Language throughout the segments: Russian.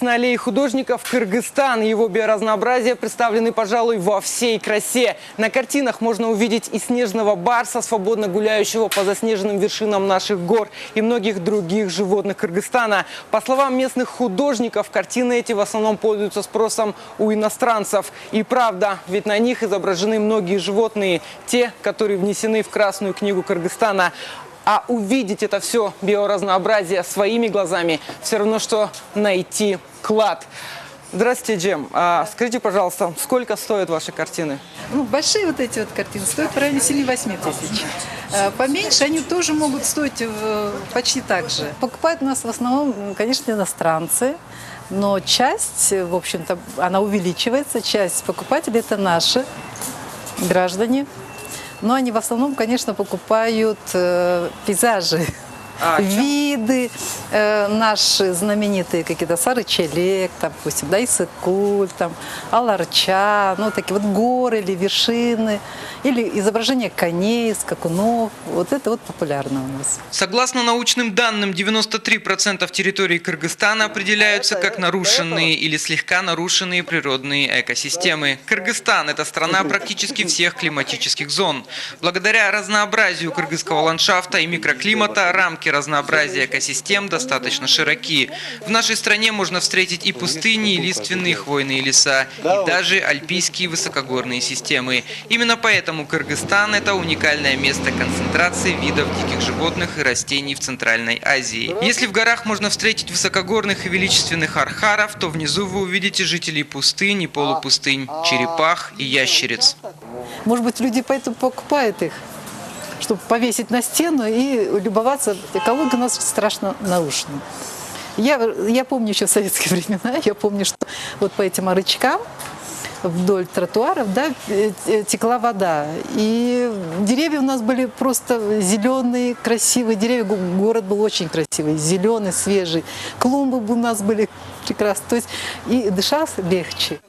Здесь, на аллее художников, Кыргызстан. Его биоразнообразие представлены, пожалуй, во всей красе. На картинах можно увидеть и снежного барса, свободно гуляющего по заснеженным вершинам наших гор, и многих других животных Кыргызстана. По словам местных художников, картины эти в основном пользуются спросом у иностранцев. И правда, ведь на них изображены многие животные, те, которые внесены в Красную книгу Кыргызстана. А увидеть это все биоразнообразие своими глазами все равно, что найти клад. Здравствуйте, Джем. Скажите, пожалуйста, сколько стоят ваши картины? Ну, большие вот эти вот картины стоят в районе 7-8 тысяч. Поменьше они тоже могут стоить почти так же. Покупают у нас в основном, конечно, иностранцы. Но часть, в общем-то, она увеличивается. Часть покупателей – это наши граждане. Но они в основном, конечно, покупают пейзажи, виды, наши знаменитые какие-то Сарычелек, допустим, да, Иссык-Куль, там, Аларча, ну, такие вот горы или вершины, или изображения коней, скакунов. Вот это вот популярно у нас. Согласно научным данным, 93% территории Кыргызстана определяются как нарушенные или слегка нарушенные природные экосистемы. Кыргызстан – это страна практически всех климатических зон. Благодаря разнообразию кыргызского ландшафта и микроклимата рамки разнообразия экосистем достаточно широки. В нашей стране можно встретить и пустыни, и лиственные хвойные леса, и даже альпийские высокогорные системы. Именно поэтому Кыргызстан – это уникальное место концентрации видов диких животных и растений в Центральной Азии. Если в горах можно встретить высокогорных и величественных архаров, то внизу вы увидите жителей пустынь и полупустынь, черепах и ящериц. Может быть, люди поэтому покупают их, чтобы повесить на стену и любоваться. Экология у нас страшно нарушена. Я помню еще в советские времена, я помню, что вот по этим рычагам вдоль тротуаров, да, текла вода. И деревья у нас были просто зеленые, красивые деревья. Город был очень красивый, зеленый, свежий. Клумбы у нас были прекрасные. То есть и дышалось легче.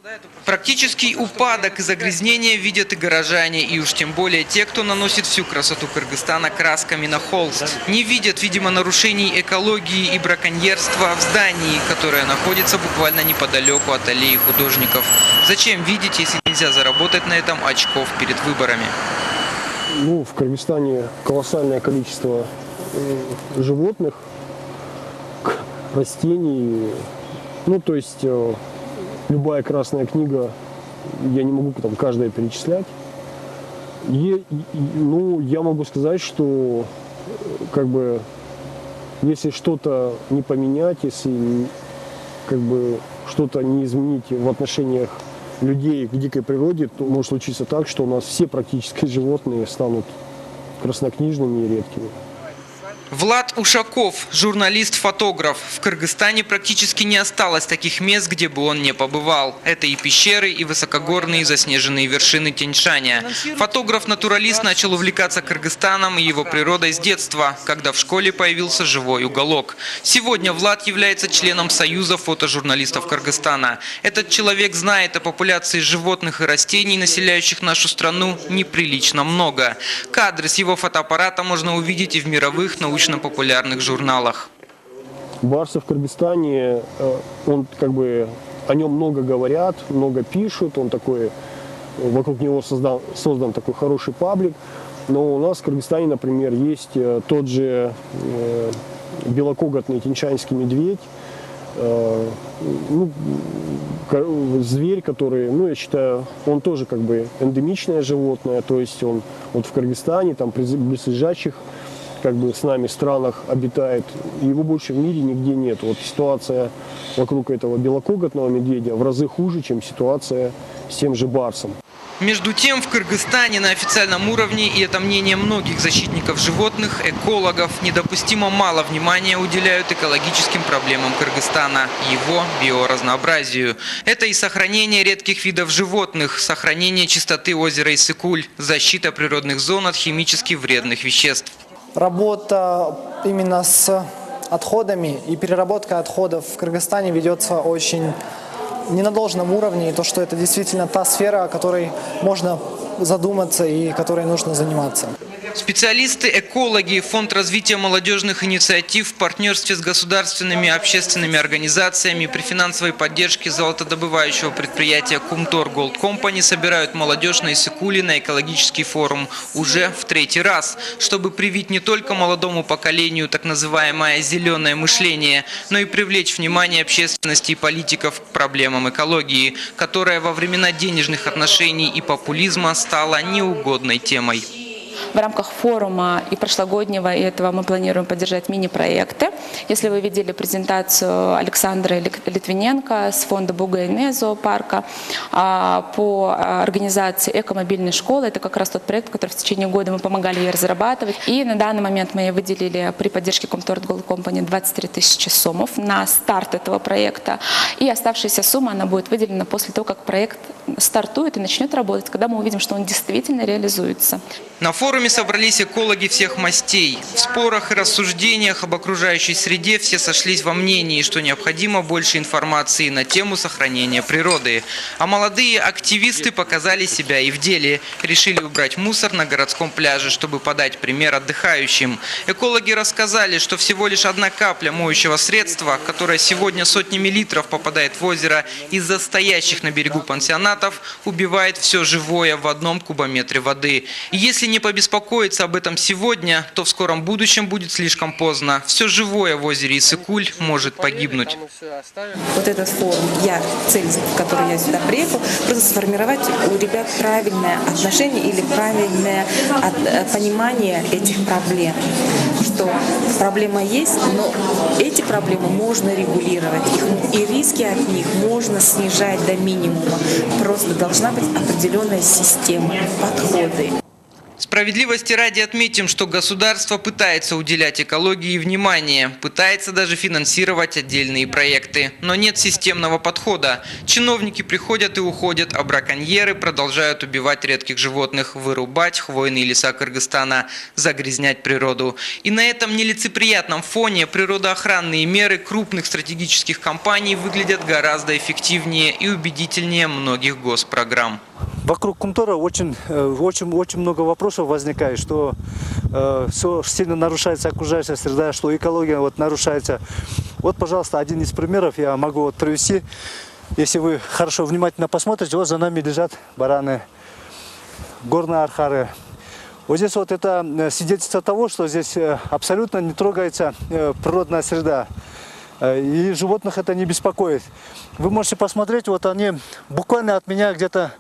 Практический упадок и загрязнение видят и горожане, и уж тем более те, кто наносит всю красоту Кыргызстана красками на холст. Не видят, видимо, нарушений экологии и браконьерства в здании, которое находится буквально неподалеку от аллеи художников. Зачем видеть, если нельзя заработать на этом очков перед выборами? Ну, в Кыргызстане колоссальное количество животных, растений. Ну, то есть любая красная книга, я не могу там каждое перечислять. Ну, я могу сказать, что как бы если что-то не поменять, если как бы что-то не изменить в отношениях людей к дикой природе, то может случиться так, что у нас все практически животные станут краснокнижными и редкими. Влад Ушаков, журналист-фотограф. В Кыргызстане практически не осталось таких мест, где бы он не побывал. Это и пещеры, и высокогорные заснеженные вершины Тянь-Шаня. Фотограф-натуралист начал увлекаться Кыргызстаном и его природой с детства, когда в школе появился живой уголок. Сегодня Влад является членом Союза фотожурналистов Кыргызстана. Этот человек знает о популяции животных и растений, населяющих нашу страну, неприлично много. Кадры с его фотоаппарата можно увидеть и в мировых научно-популярных журналах. Барса в Кыргызстане, он как бы о нем много говорят, много пишут, он такой, вокруг него создан такой хороший паблик. Но у нас в Кыргызстане, например, есть тот же белокоготный тяньшанский медведь, ну, зверь, который, ну, я считаю, он тоже как бы эндемичное животное, то есть он вот в Кыргызстане, там при близлежащих как бы с нами странах обитает, его больше в мире нигде нет. Вот ситуация вокруг этого белокоготного медведя в разы хуже, чем ситуация с тем же барсом. Между тем, в Кыргызстане на официальном уровне, и это мнение многих защитников животных, экологов, недопустимо мало внимания уделяют экологическим проблемам Кыргызстана, его биоразнообразию. Это и сохранение редких видов животных, сохранение чистоты озера Иссык-Куль, защита природных зон от химически вредных веществ. Работа именно с отходами и переработка отходов в Кыргызстане ведется очень не на должном уровне. И то, что это действительно та сфера, о которой можно задуматься и которой нужно заниматься. Специалисты-экологи, Фонд развития молодежных инициатив в партнерстве с государственными и общественными организациями при финансовой поддержке золотодобывающего предприятия Kumtor Gold Company собирают молодежь на Иссык-Куле на экологический форум уже в 3-й раз, чтобы привить не только молодому поколению так называемое «зеленое мышление», но и привлечь внимание общественности и политиков к проблемам экологии, которая во времена денежных отношений и популизма стала неугодной темой. В рамках форума и прошлогоднего, и этого мы планируем поддержать мини-проекты. Если вы видели презентацию Александра Литвиненко с фонда Бугайне зоопарка по организации экомобильной школы, это как раз тот проект, который в течение года мы помогали ей разрабатывать. И на данный момент мы ей выделили при поддержке Kumtor Gold Company 23 тысячи сомов на старт этого проекта. И оставшаяся сумма она будет выделена после того, как проект стартует и начнет работать, когда мы увидим, что он действительно реализуется. На форуме собрались экологи всех мастей. В спорах и рассуждениях об окружающей среде все сошлись во мнении, что необходимо больше информации на тему сохранения природы. А молодые активисты показали себя и в деле. Решили убрать мусор на городском пляже, чтобы подать пример отдыхающим. Экологи рассказали, что всего лишь одна капля моющего средства, которая сегодня сотнями литров попадает в озеро из-за стоящих на берегу пансионатов, убивает все живое в 1 кубометре воды. И если не побеспокоиться об этом сегодня, то в скором будущем будет слишком поздно. Все живое в озере Иссык-Куль может погибнуть. Вот этот форум, цель, в которой я сюда приехала, просто сформировать у ребят правильное отношение или правильное понимание этих проблем. Что проблема есть, но эти проблемы можно регулировать. И риски от них можно снижать до минимума. Просто должна быть определенная система, подходы. Справедливости ради отметим, что государство пытается уделять экологии внимание, пытается даже финансировать отдельные проекты. Но нет системного подхода. Чиновники приходят и уходят, а браконьеры продолжают убивать редких животных, вырубать хвойные леса Кыргызстана, загрязнять природу. И на этом нелицеприятном фоне природоохранные меры крупных стратегических компаний выглядят гораздо эффективнее и убедительнее многих госпрограмм. Вокруг Kumtor очень много вопросов возникает, что все сильно нарушается окружающая среда, что экология нарушается. Вот, пожалуйста, один из примеров я могу привести. Если вы хорошо, внимательно посмотрите, вот за нами лежат бараны, горные архары. Вот здесь вот это свидетельство того, что здесь абсолютно не трогается природная среда. И животных это не беспокоит. Вы можете посмотреть, вот они буквально от меня где-то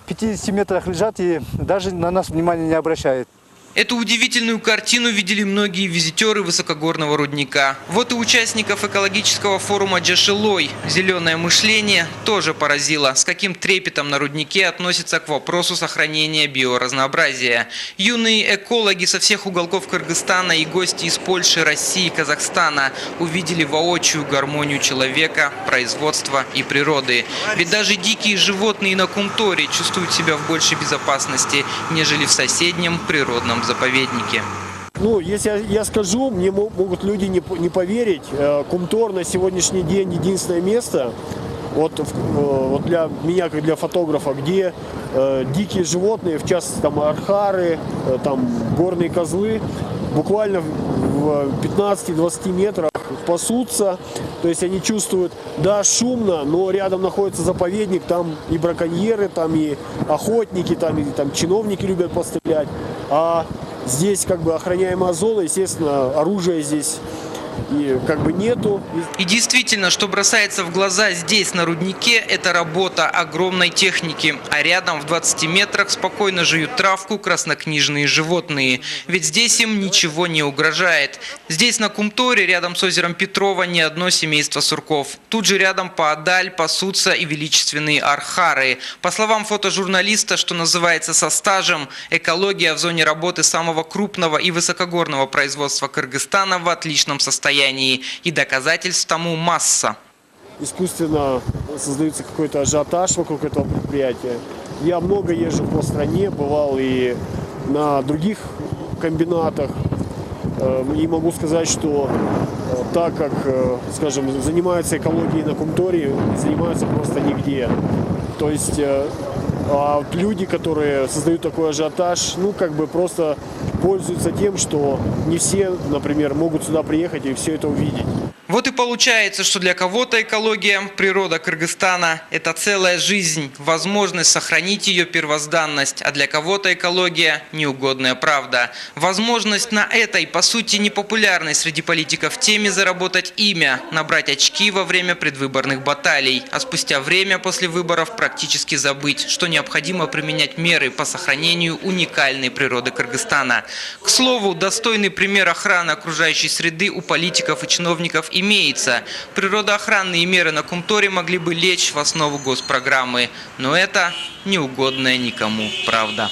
50 метрах лежат и даже на нас внимания не обращают. Эту удивительную картину видели многие визитеры высокогорного рудника. Вот и участников экологического форума «Джашилой» зеленое мышление тоже поразило, с каким трепетом на руднике относятся к вопросу сохранения биоразнообразия. Юные экологи со всех уголков Кыргызстана и гости из Польши, России и Казахстана увидели воочию гармонию человека, производства и природы. Ведь даже дикие животные на Кумторе чувствуют себя в большей безопасности, нежели в соседнем природном заповеднике. Ну, если я скажу, мне могут люди не поверить. Kumtor на сегодняшний день единственное место, вот для меня, как для фотографа, где дикие животные, в частности там архары, там горные козлы, буквально в 15-20 метрах пасутся, то есть они чувствуют, да, шумно, но рядом находится заповедник, там и браконьеры, там и охотники, там и там чиновники любят пострелять, а здесь как бы охраняемая зона, естественно, оружия здесь и как бы нету. И действительно, что бросается в глаза здесь, на руднике, это работа огромной техники. А рядом в 20 метрах спокойно жуют травку краснокнижные животные. Ведь здесь им ничего не угрожает. Здесь на Кумторе, рядом с озером Петрова, не одно семейство сурков. Тут же рядом поодаль пасутся и величественные архары. По словам фотожурналиста, что называется со стажем, экология в зоне работы самого крупного и высокогорного производства Кыргызстана в отличном состоянии. И доказательств тому масса. Искусственно создается какой-то ажиотаж вокруг этого предприятия. Я много езжу по стране, бывал и на других комбинатах. И могу сказать, что так как, скажем, занимаются экологией на Кумторе, занимаются просто нигде. То есть А вот люди, которые создают такой ажиотаж, ну, как бы просто пользуются тем, что не все, например, могут сюда приехать и все это увидеть. Вот и получается, что для кого-то экология, природа Кыргызстана – это целая жизнь, возможность сохранить ее первозданность, а для кого-то экология – неугодная правда. Возможность на этой, по сути, непопулярной среди политиков теме заработать имя, набрать очки во время предвыборных баталий, а спустя время после выборов практически забыть, что необходимо применять меры по сохранению уникальной природы Кыргызстана. К слову, достойный пример охраны окружающей среды у политиков и чиновников имеется. Природоохранные меры на Кумторе могли бы лечь в основу госпрограммы, но это неугодная никому правда.